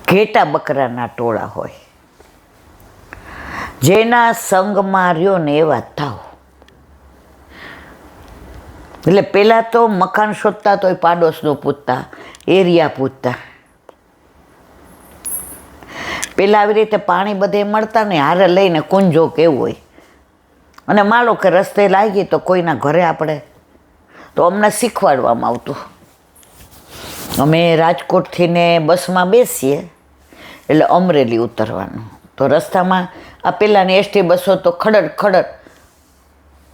ઘેટા બકરાના ટોળા હોય. જેના સંગમાં રહ્યો ને એવા થાવ. એટલે પહેલાં તો મકાન શોધતા તોય પાડોશનું પૂછતા, એરિયા પૂછતા. પહેલાં આવી રીતે પાણી બધે મળતા ને હારે લઈને કુંજો કેવું હોય. અને માનો કે રસ્તે લાગી તો કોઈના ઘરે આપણે તો અમને શીખવાડવામાં આવતું. અમે રાજકોટથી ને બસમાં બેસીએ એટલે અમરેલી ઉતરવાનું. તો રસ્તામાં આ પહેલાંની એસટી બસો તો ખડડ ખડડ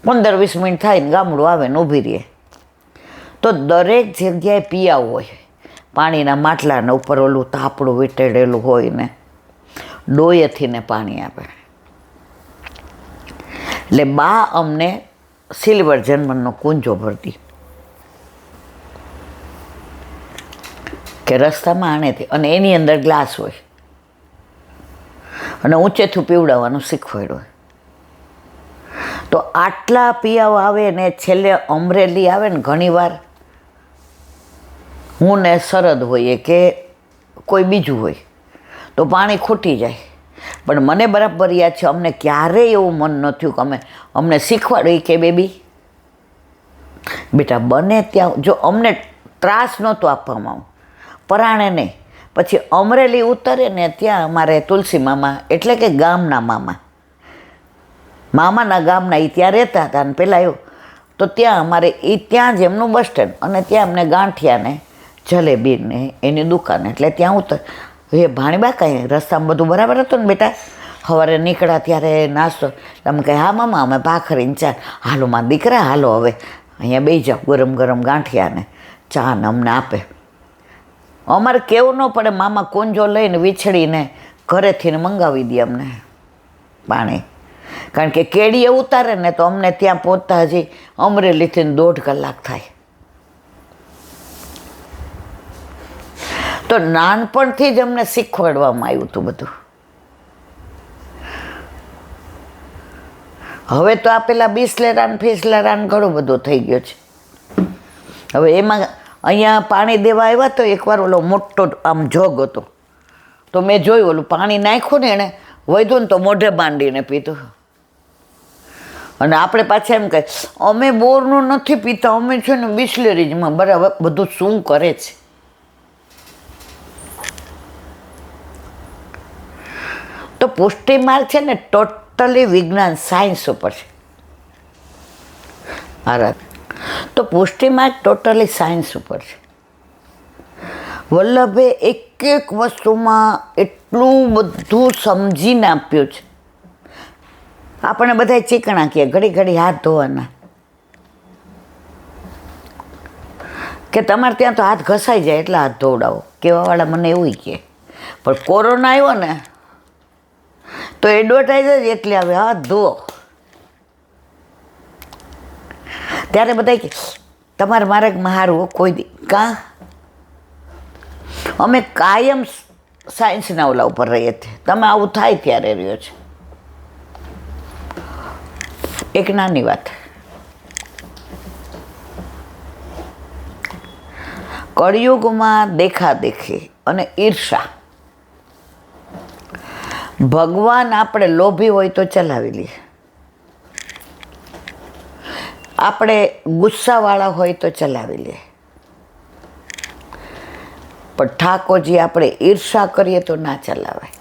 15-20 મિનિટ થાય ને ગામડું આવે ને ઊભી રહીએ. તો દરેક જગ્યાએ પિયાવ હોય, પાણીના માટલાને ઉપર ઓલું તાપડું વીંટેડેલું હોય ને ડોયેથી ને પાણી આપે. એટલે બા અમને સિલ્વર જન્મનો કુંજો ભરતી કે રસ્તામાં આણેથી, અને એની અંદર ગ્લાસ હોય અને ઊંચેથી પીવડાવવાનું શીખવાડ્યું. તો આટલા પિયાવ આવે ને છેલ્લે અમરેલી આવે ને ઘણીવાર હું ને શરદ હોઈએ કે કોઈ બીજું હોય તો પાણી ખૂટી જાય. પણ મને બરાબર યાદ છે, અમને ક્યારેય એવું મન ન થયું કે અમને શીખવાડ્યું કે બેટા બને ત્યાં, જો અમને ત્રાસ નહોતો આપવામાં પરાણે નહીં. પછી અમરેલી ઉતરે ને ત્યાં અમારે તુલસી મામા એટલે કે ગામના મામાના ગામના એ ત્યાં રહેતા હતા. અને પહેલાં એવું તો ત્યાં અમારે એ ત્યાં જ એમનું બસ સ્ટેન્ડ, અને ત્યાં અમને ગાંઠિયાને જલેબીને એની દુકાન, એટલે ત્યાં ઉતર. એ ભાણીબા કાંઈ રસ્તામાં બધું બરાબર હતું ને બેટા? સવારે નીકળ્યા ત્યારે નાસ્તો તમે કહે હા મામા અમે ભાખરીને ચા. હાલો માં દીકરા હાલો હવે અહીંયા બેસી જાઓ, ગરમ ગરમ ગાંઠિયાને ચા ને અમને આપે. અમારે કેવું ન પડે, મામા કુંજો લઈને વીછળીને ઘરેથી મંગાવી દે અમને પાણી. કારણ કે કેડીએ ઉતારે ને તો અમને ત્યાં પહોંચતા હજી અમરેલીથી 1.5 કલાક થાય. તો નાનપણથી જ અમને શીખવાડવામાં આવ્યું હતું બધું. હવે તો આ પેલા બિસ્લેરાન ફિસલેરાન ઘણું બધું થઈ ગયું છે. હવે એમાં અહીંયા પાણી દેવા આવ્યા તો એકવાર ઓલો મોટો આમ જોગ હતો, તો મેં જોયું ઓલું પાણી નાખ્યું ને એણે વધ્યું ને તો મોઢે બાંધીને પીધું. અને આપણે પાછા એમ કહે અમે બોરનું નથી પીતા, અમે છે ને બિસ્લેરીજમાં. બરાબર, બધું શું કરે છે. તો પુષ્ટિમાર્ગ છે ને ટોટલી વિજ્ઞાન સાયન્સ ઉપર છે. તો પુષ્ટિમાર્ગ ટોટલી સાયન્સ ઉપર છે. વલ્લભે એક એક વસ્તુમાં એટલું બધું સમજીને આપ્યું છે. આપણે બધા ચીકણા કહીએ, ઘડી ઘડી હાથ ધોવાના, કે તમારે ત્યાં તો હાથ ઘસાઈ જાય એટલે હાથ ધોવડાવો. કહેવાવાળા મને એવું કહે. પણ કોરોના આવ્યો ને તો એડવર્ટાઇઝ જ એટલે આવે હાથ ધોવો. ત્યારે બધા કે તમારે મારે મારું કોઈ દી કાં અમે કાયમ સાયન્સના ઓલા ઉપર રહીએ છીએ. તમે આવું થાય ત્યારે રહ્યો છે. એક નાની વાત, કળિયુગમાં દેખાદેખી અને ઈર્ષા. ભગવાન આપણે લોભી હોય તો ચલાવી લઈએ, આપણે ગુસ્સાવાળા હોય તો ચલાવી લઈએ, પણ ઠાકોરજી આપણે ઈર્ષા કરીએ તો ના ચલાવાય.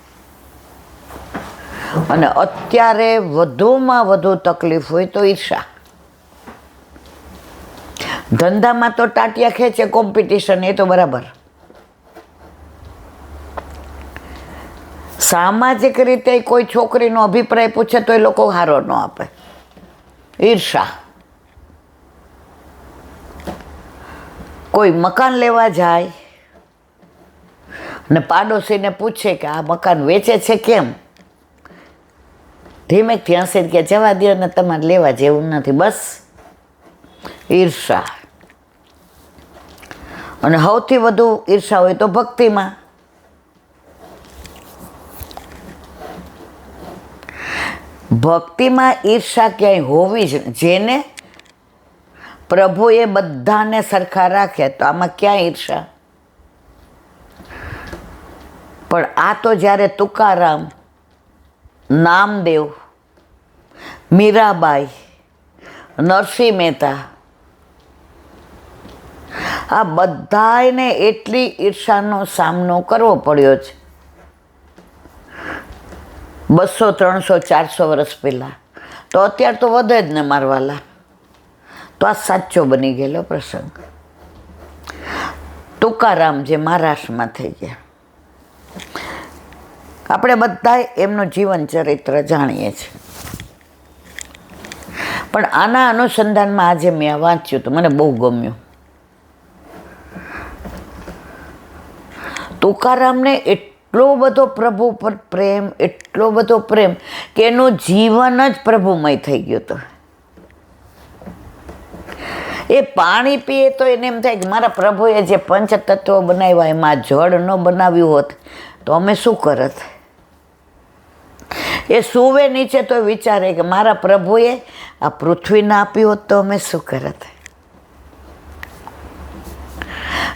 અને અત્યારે વધુમાં વધુ તકલીફ હોય તો ઈર્ષા. ધંધામાં તો ટાટિયા ખેંચે, કોમ્પિટિશન, એ તો બરાબર. સામાજિક રીતે કોઈ છોકરીનો અભિપ્રાય પૂછે તો એ લોકો હારો ન આપે. ઈર્ષા. કોઈ મકાન લેવા જાય ને પાડોશીને પૂછે કે આ મકાન વેચે છે કેમ, ધીમેકથી હશે કે જવા દો ને તમારે લેવા જેવું નથી. બસ ઈર્ષા. અને સૌથી વધુ ઈર્ષા હોય તો ભક્તિમાં. ભક્તિમાં ઈર્ષા ક્યાંય હોવી જ, જેને પ્રભુએ બધાને સરખા રાખ્યા તો આમાં ક્યાં ઈર્ષા? પણ આ તો જ્યારે તુકારામ, નામદેવ, મીરાબાઈ, નરસિંહ મહેતા, આ બધાને એટલી ઈર્ષાનો સામનો કરવો પડ્યો છે 200, 300, 400 વર્ષ પહેલાં. તો અત્યારે તો વધે જ ને મારવાલા. તો આ સાચો બની ગયેલો પ્રસંગ. તુકારામ જે મહારાષ્ટ્રમાં થઈ ગયા, આપણે બધા એમનું જીવન ચરિત્ર જાણીએ છીએ. પણ આના અનુસંધાનમાં આજે મેં વાંચ્યું તો મને બહુ ગમ્યું. તુકારામને એટલો બધો પ્રભુ પર પ્રેમ, એટલો બધો પ્રેમ કે એનું જીવન જ પ્રભુમય થઈ ગયું હતું. એ પાણી પીએ તો એને એમ થાય કે મારા પ્રભુએ જે પંચતત્વો બનાવ્યા એમાં જળ ન બનાવ્યું હોત તો અમે શું કરત. એ સૂવે નીચે તો વિચારે કે મારા પ્રભુએ આ પૃથ્વી ના આપ્યું હોત તો અમે શું કરત.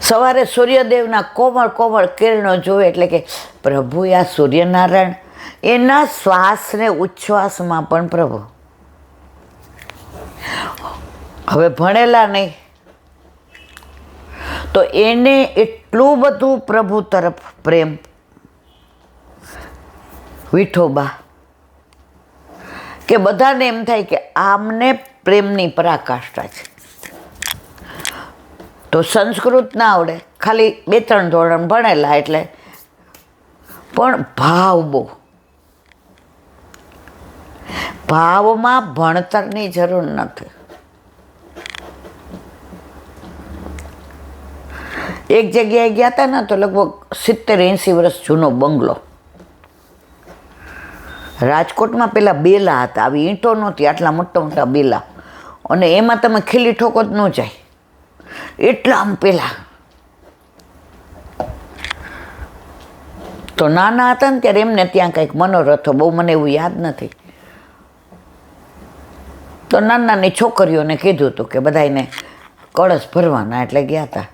સવારે સૂર્યદેવના કોમળ કોમળ કિરણો જોવે એટલે કે પ્રભુએ આ સૂર્યનારાયણ એના શ્વાસને ઉચ્છ્વાસમાં પણ પ્રભુ. હવે ભણેલા નહીં તો એને એટલું બધું પ્રભુ તરફ પ્રેમ. વિઠોબા કે બધાને એમ થાય કે આમને પ્રેમની પરાકાષ્ઠા છે. તો સંસ્કૃત ના આવડે, ખાલી 2-3 ધોરણ ભણેલા એટલે, પણ ભાવ બહુ. ભાવમાં ભણતરની જરૂર નથી. એક જગ્યાએ ગયા હતા ને તો લગભગ 70-80 વર્ષ જૂનો બંગલો. રાજકોટમાં પેલા બેલા હતા, આવી ઈંટો નહોતી, આટલા મોટા મોટા બેલા, અને એમાં તમે ખીલી ઠોકો જ ન જાય એટલા આમ પેલા. તો નાના હતા ને ત્યારે એમને ત્યાં કંઈક મનોરથો, બહુ મને એવું યાદ નથી. તો નાની છોકરીઓને કીધું હતું કે બધાને કળશ ભરવાના, એટલે ગયા હતા.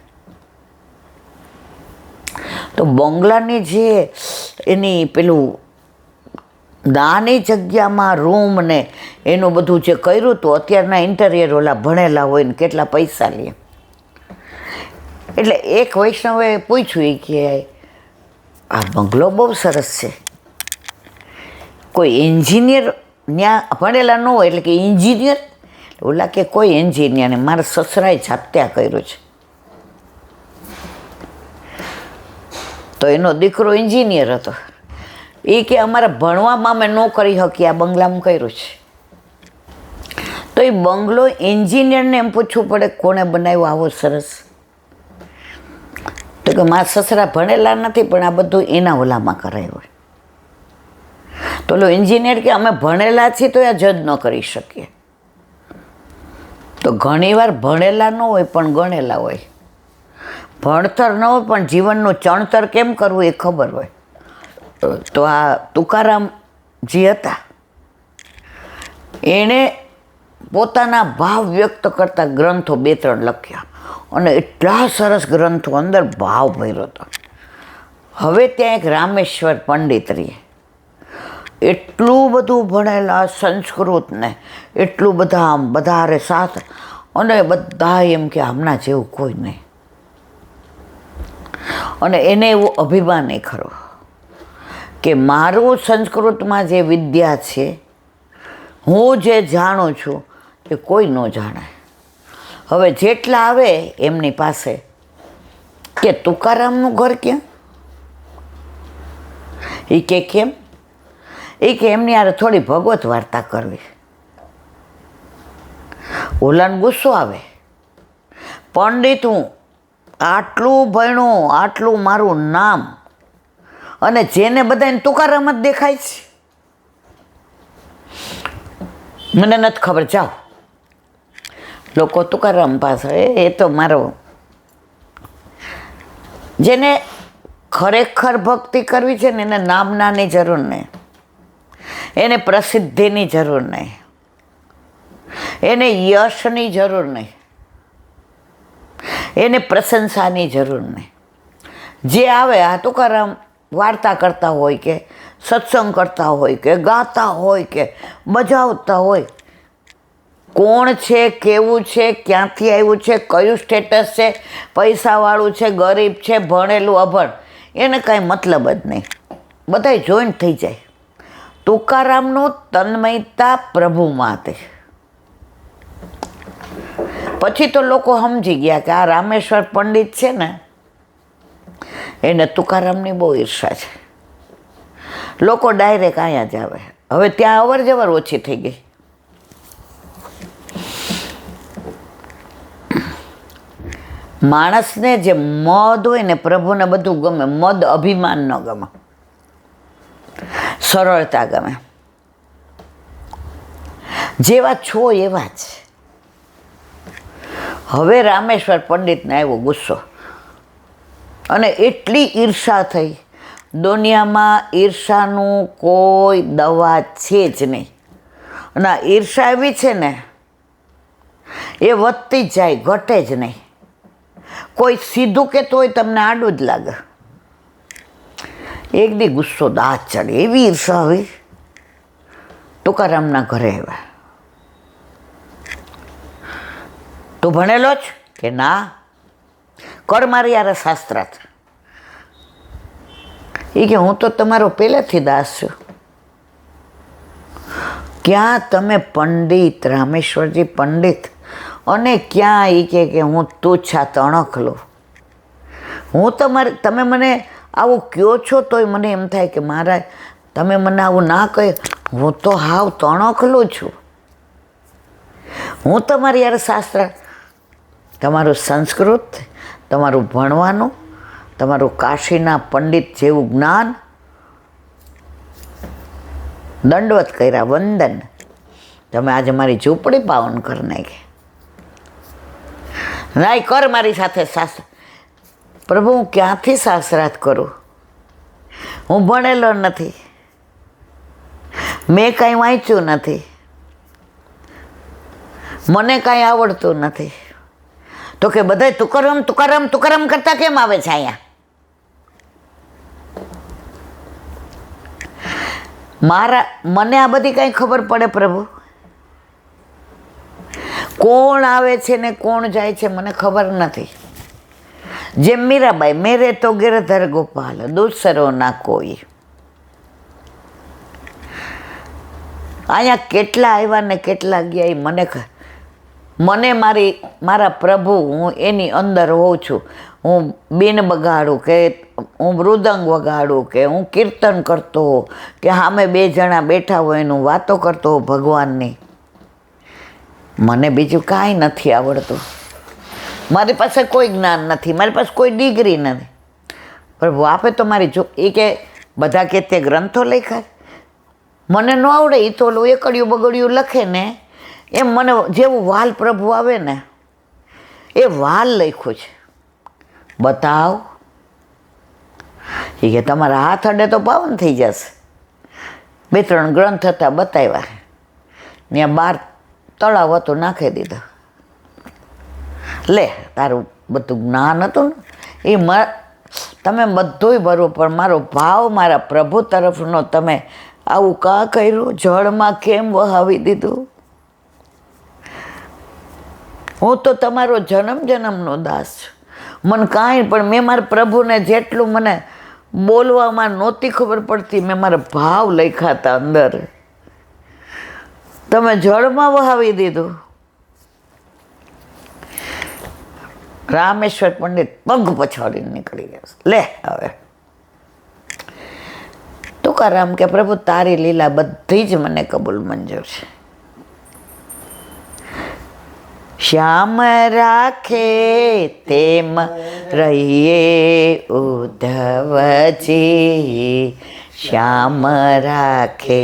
તો બંગલાની જે એની પેલું નાની જગ્યામાં રૂમ ને એનું બધું જે કર્યું હતું, અત્યારના ઇન્ટિરિયર ઓલા ભણેલા હોય ને કેટલા પૈસા લે. એટલે એક વૈષ્ણવે પૂછ્યું કે આ બંગલો બહુ સરસ છે, કોઈ એન્જિનિયર ત્યાં ભણેલા ન હોય એટલે કે એન્જિનિયર. ઓલા કે કોઈ એન્જિનિયર ને મારા સસરાએ જાત્યા કર્યું છે. તો એનો દીકરો એન્જિનિયર હતો. એ કે અમારા ભણવામાં અમે ન કરી શકીએ, આ બંગલામાં કર્યું છે. તો એ બંગલો એન્જિનિયરને એમ પૂછવું પડે કોણે બનાવ્યો આવો સરસ. તો કે મારા સસરા ભણેલા નથી પણ આ બધું એના ઓલામાં કરાયું. તો ઓલો એન્જિનિયર કે અમે ભણેલા છીએ તો આ જજ ન કરી શકીએ. તો ઘણીવાર ભણેલા ન હોય પણ ગણેલા હોય. ભણતર ન હોય પણ જીવનનું ચણતર કેમ કરવું એ ખબર હોય. તો આ તુકારામ જે હતા એણે પોતાના ભાવ વ્યક્ત કરતા ગ્રંથો 2-3 લખ્યા, અને એટલા સરસ ગ્રંથો, અંદર ભાવ ભર્યો હતો. હવે ત્યાં એક રામેશ્વર પંડિત રહીએ, એટલું બધું ભણેલા સંસ્કૃતને, એટલું બધા આમ બધારે સાથે, અને બધા એમ કે હમણાં જેવું કોઈ નહીં. અને એને એવું અભિમાન એ ખરો કે મારું સંસ્કૃતમાં જે વિદ્યા છે, હું જે જાણું છું એ કોઈ ન જાણે. હવે જેટલા આવે એમની પાસે કે તુકારામનું ઘર ક્યાં? એ કે કેમ? એ કે એમની યાર થોડી ભગવત વાર્તા કરવી. ઓલાને ગુસ્સો આવે, પંડિત હું, આટલું ભણ્યું, આટલું મારું નામ, અને જેને બધાને તુકારામ જ દેખાય છે. મને નથી ખબર, જાઓ લોકો તુકારામ પાસે. એ તો મારો, જેને ખરેખર ભક્તિ કરવી છે ને એને નામનાની જરૂર નહીં, એને પ્રસિદ્ધિની જરૂર નહીં, એને યશની જરૂર નહીં, એને પ્રશંસાની જરૂર નહીં. જે આવે આ તુકારામ વાર્તા કરતા હોય કે સત્સંગ કરતા હોય કે ગાતા હોય કે બજાવતા હોય, કોણ છે, કેવું છે, ક્યાંથી આવ્યું છે, કયું સ્ટેટસ છે, પૈસાવાળું છે, ગરીબ છે, ભણેલું અભણ, એને કાંઈ મતલબ જ નહીં. બધાય જોઈન્ટ થઈ જાય. તુકારામનું તન્મયતા પ્રભુમાં હતી. પછી તો લોકો સમજી ગયા કે આ રામેશ્વર પંડિત છે ને, એને તુકારામની બહુ ઈર્ષા છે. લોકો ડાયરેક્ટ અહીંયા જ આવે. હવે ત્યાં અવર જવર ઓછી થઈ ગઈ. માણસને જે મદ હોય ને, પ્રભુને બધું ગમે. મદ અભિમાન ન ગમે, સરળતા ગમે. જેવા છો એવા જ. હવે રામેશ્વર પંડિતને આવ્યો ગુસ્સો અને એટલી ઈર્ષા થઈ. દુનિયામાં ઈર્ષાનું કોઈ દવા છે જ નહીં. અને આ ઈર્ષા એવી છે ને, એ વધતી જ જાય, ઘટે જ નહીં. કોઈ સીધું કહેતું હોય તમને આડું જ લાગે. એક દી ગુસ્સો દાંત ચડે, એવી ઈર્ષા આવી. તુકારામના ઘરે આવ્યા. તું ભણેલો જ કે ના? કર મારી યાર શાસ્ત્રાર્થ. એ કે હું તો તમારો પહેલેથી દાસ છું. ક્યાં તમે પંડિત, રામેશ્વરજી પંડિત, અને ક્યાં એ કે હું તુચ્છા તણખલો. હું તમે મને આવું કહો છો તોય મને એમ થાય કે મારા તમે મને આવું ના કહે. હું તો હાવ તણખલો છું. હું તમારી યાર શાસ્ત્ર, તમારું સંસ્કૃત, તમારું ભણવાનું, તમારું કાશીના પંડિત જેવું જ્ઞાન, દંડવત કર્યા, વંદન. તમે આજે મારી ઝૂંપડી પાવન કરી નાખી. નાય કર મારી સાથે શાસ્ત્ર. પ્રભુ હું ક્યાંથી શાસ્ત્રાર્થ કરું? હું ભણેલો નથી, મેં કાંઈ વાંચ્યું નથી, મને કાંઈ આવડતું નથી. તો કે બધા તુકારામ તુકારામ તુકારામ કરતા કેમ આવે છે અહીંયા? મને આ બધી કાંઈ ખબર પડે પ્રભુ? કોણ આવે છે ને કોણ જાય છે મને ખબર નથી. જેમ મીરાબાઈ, મેરે તો ગિરધર ગોપાલ, દૂસરો ના કોઈ. અહીંયા કેટલા આવ્યા ને કેટલા ગયા એ મને મારા પ્રભુ, હું એની અંદર હોઉં છું. હું બીન બગાડું કે હું મૃદંગ વગાડું કે હું કીર્તન કરતો હોઉં કે સામે બે જણા બેઠા હોય એનું વાતો કરતો હોઉં ભગવાનની. મને બીજું કાંઈ નથી આવડતું. મારી પાસે કોઈ જ્ઞાન નથી, મારી પાસે કોઈ ડિગ્રી નથી. પ્રભુ આપે તો મારી એ કે બધા કે તે ગ્રંથો લખ્યા, મને ન આવડે. એ તો એકડિયું બગડિયું લખે ને એમ મને જેવું વાલ પ્રભુ આવે ને એ વાલ લખ્યું છે. બતાવ. એ કે તમારા હાથ અડે તો પાવન થઈ જશે. 2-3 ગ્રંથ હતા, બતાવ્યા. ત્યાં 12 તળાવ હતું, નાખી દીધો. લે, તારું બધું જ્ઞાન હતું ને એ તમે બધુંય ભરવું, પણ મારો ભાવ મારા પ્રભુ તરફનો તમે આવું કાં કર્યું? જળમાં કેમ વહાવી દીધું? હું તો તમારો જન્મનો દાસ છું. મને કાંઈ પણ મેં મારા પ્રભુને જેટલું મને બોલવામાં નહોતી ખબર પડતી, મેં મારા ભાવ લખ્યા હતા અંદર. તમે જળમાં વહાવી દીધું. રામેશ્વર પંડિત પગ પછાડીને નીકળી ગયા. લે હવે તુકારામ કે પ્રભુ તારી લીલા બધી જ મને કબૂલ મંજૂર છે. શ્યામ રાખે તેમ રહીએ ઉદ્ધવજી, શ્યામ રાખે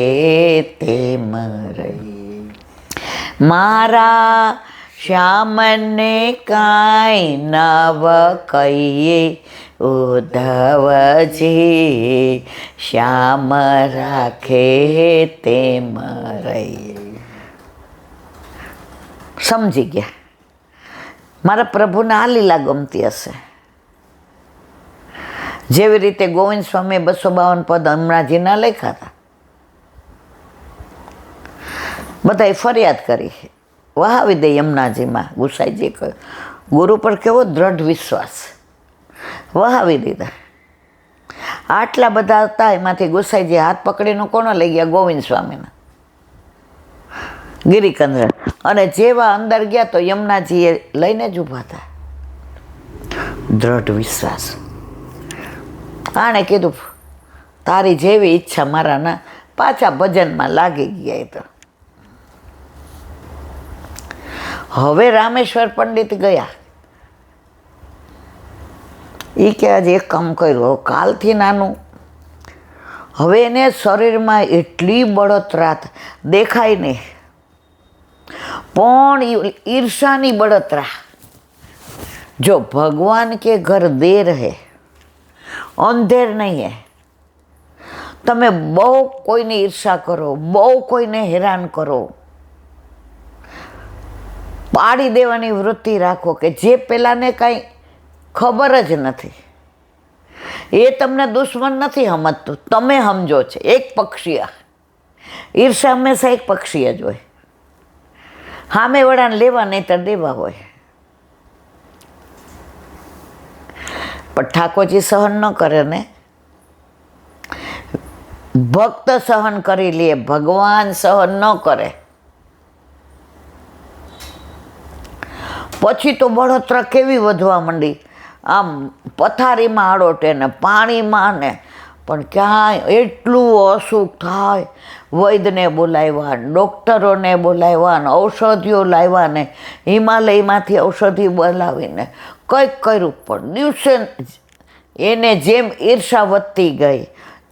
તેમ રહીએ. મારા શ્યામને કાંઈ નવ કહીએ ઉદ્ધવજી, શ્યામ રાખે તેમ રહીએ. સમજી ગયા મારા પ્રભુને આ લીલા ગમતી હશે. જેવી રીતે ગોવિંદ સ્વામીએ 252 પદ હમણાંજીના લખ્યા હતા. બધાએ ફરિયાદ કરી, વહાવી દે યમુનાજીમાં. ગુસાઈજીએ કહ્યું, ગુરુ પર કેવો દ્રઢ વિશ્વાસ, વહાવી દીધા. આટલા બધા હતા, એમાંથી ગુસાઈજી હાથ પકડીને કોને લઈ ગયા? ગોવિંદ સ્વામીને ગિરિકંદર. અને જેવા અંદર ગયા તો યમુનાજીએ લઈને જ ઊભા હતા. દ્રઢ વિશ્વાસ. આણે કીધું, તારી જેવી ઈચ્છા મારાના. પાછા ભજનમાં લાગી ગયા. એ તો હવે રામેશ્વર પંડિત ગયા. એ કે આજે એક કામ કર્યું, કાલથી નાનું. હવે એને શરીરમાં એટલી બળતરા દેખાય નહીં, પણ ઈર્ષાની બળતરા. જો ભગવાન કે ઘર દેર હે, અંધેર નહીં હે. તમે બહુ કોઈની ઈર્ષા કરો, બહુ કોઈને હેરાન કરો, પાડી દેવાની વૃત્તિ રાખો કે જે પેલાને કાંઈ ખબર જ નથી, એ તમને દુશ્મન નથી સમજતું, તમે સમજો છે. એક પક્ષીય ઈર્ષા હંમેશા એક પક્ષીય જ હોય. સામે વળાને લેવા નહીં તો દેવા હોય. પણ ઠાકોરજી સહન ન કરે ને, ભક્ત સહન કરી લે, ભગવાન સહન ન કરે. પછી તો બળતરા કેવી વધવા માંડી, આમ પથારીમાં આડોટે ને પાણીમાં ને. પણ ક્યાંય એટલું અસુખ થાય, વૈદ્યને બોલાવ્યા, ડૉક્ટરોને બોલાવ્યા ને ઔષધિઓ લાવ્યા ને હિમાલયમાંથી ઔષધિ બોલાવીને કંઈક કર્યું. પણ દિવસે એને જેમ ઈર્ષા વધતી ગઈ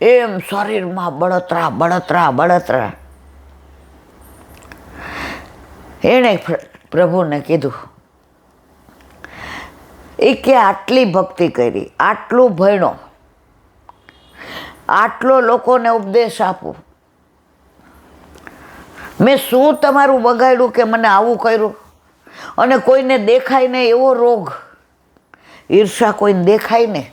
એમ શરીરમાં બળતરા બળતરા બળતરા. એણે પ્રભુને કીધું, એ કે આટલી ભક્તિ કરી, આટલું ભણ્યો, આટલો લોકોને ઉપદેશ આપું, મેં શું તમારું બગાડ્યું કે મને આવું કર્યું? અને કોઈને દેખાય ને એવો રોગ, ઈર્ષા કોઈને દેખાય ને